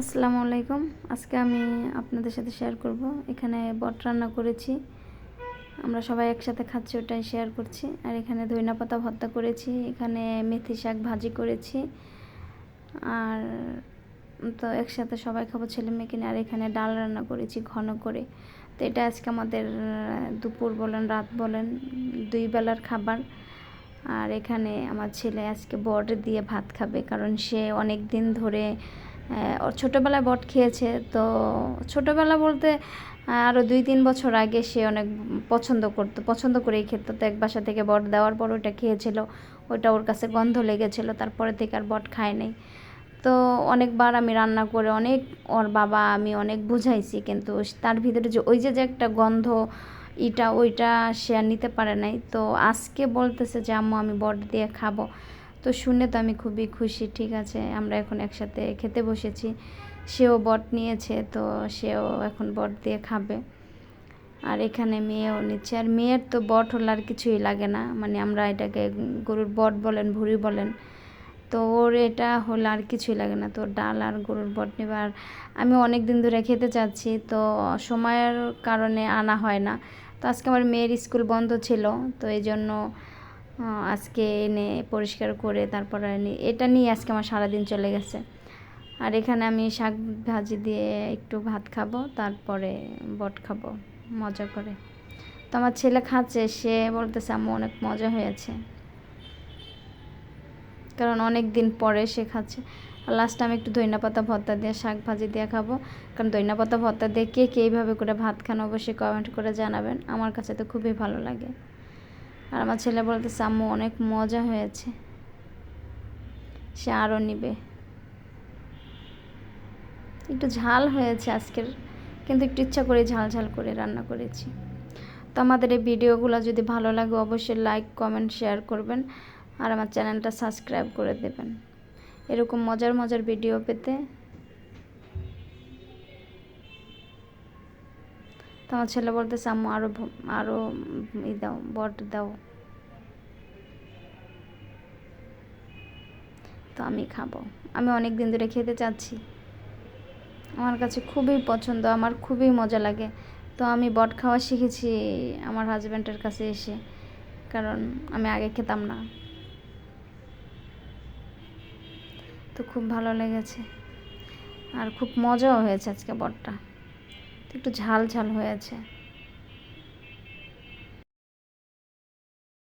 আসসালামু আলাইকুম। আজকে আমি আপনাদের সাথে শেয়ার করব। এখানে বট রান্না করেছি, আমরা সবাই একসাথে খাচ্ছি, ওটাই শেয়ার করছি। আর এখানে ধইনা পাতা ভর্তা করেছি, এখানে মেথি শাক ভাজি করেছি, আর তো একসাথে সবাই খাবো ছেলে মেয়ে কিনে। আর এখানে ডাল রান্না করেছি ঘন করে। তো এটা আজকে আমাদের দুপুর বলেন রাত বলেন 2 বেলার খাবার। আর এখানে আমার ছেলে আজকে বট দিয়ে ভাত খাবে, কারণ সে অনেক দিন ধরে ওর ছোটোবেলায় বট খেয়েছে। তো ছোটোবেলা বলতে আরও 2-3 বছর আগে সে অনেক পছন্দ করেই খেত। তো এক বাসা থেকে বট দেওয়ার পর ওটা খেয়েছিল, ওটা ওর কাছে গন্ধ লেগেছিল, তারপরে থেকে আর বট খায় নাই। তো অনেকবার আমি রান্না করে ওর বাবা আমি অনেক বুঝাইছি, কিন্তু তার ভিতরে যে ওই যে একটা গন্ধ ওইটা সে আর নিতে পারে নাই। তো আজকে বলতেছে যে আম্মু আমি বট দিয়ে খাবো। তো শুনে তো আমি খুবই খুশি। ঠিক আছে, আমরা এখন একসাথে খেতে বসেছি, সেও বট নিয়েছে, তো সেও এখন বট দিয়ে খাবে। আর এখানে মেয়েও নিচ্ছে। আর মেয়ের তো বট হলে আর কিছুই লাগে না, মানে আমরা এটাকে গরুর বট বলেন ভুঁড়ি বলেন, তো ওর এটা হলে আর কিছুই লাগে না। তো ডাল আর গরুর বট নেবে। আর আমি অনেক দিন ধরে খেতে চাচ্ছি, তো সময়ের কারণে আনা হয় না। তো আজকে আমার মেয়ের স্কুল বন্ধ ছিল, তো এই জন্য আজকে এনে পরিষ্কার করে তারপর এটা নিয়ে আজকে আমার সারাদিন চলে গেছে। আর এখানে আমি শাক ভাজি দিয়ে একটু ভাত খাবো, তারপরে বট খাবো মজা করে। তো আমার ছেলে খাচ্ছে, সে বলতেছে আম্মু অনেক মজা হয়েছে, কারণ অনেক দিন পরে সে খাচ্ছে। আর লাস্টে আমি একটু ধইনা পাতা ভর্তা দিয়ে শাক ভাজি দিয়ে খাবো, কারণ ধইনা পাতা ভর্তা দিয়ে কে কে এইভাবে করে ভাত খান অবশ্যই কমেন্ট করে জানাবেন। আমার কাছে তো খুবই ভালো লাগে। আর আমার ছেলে বলতেছে আম্মু অনেক মজা হয়েছে, সে আরও নিবে। একটু ঝাল হয়েছে আজকের, কিন্তু একটু ইচ্ছা করে ঝাল ঝাল করে রান্না করেছি। তো আমাদের এই ভিডিওগুলো যদি ভালো লাগে অবশ্যই লাইক কমেন্ট শেয়ার করবেন, আর আমার চ্যানেলটা সাবস্ক্রাইব করে দেবেন এরকম মজার মজার ভিডিও পেতে। তো আমার ছেলে বলতেছে আম্মু আরও আরও দাও, বট দাও। তো আমি খাবো, আমি অনেক দিন ধরে খেতে চাচ্ছি, আমার কাছে খুবই পছন্দ, আমার খুবই মজা লাগে। তো আমি বট খাওয়া শিখেছি আমার হাজব্যান্ডের কাছে এসে, কারণ আমি আগে খেতাম না। তো খুব ভালো লেগেছে, আর খুব মজাও হয়েছে আজকে বটটা, একটু ঝাল ঝাল হয়েছে।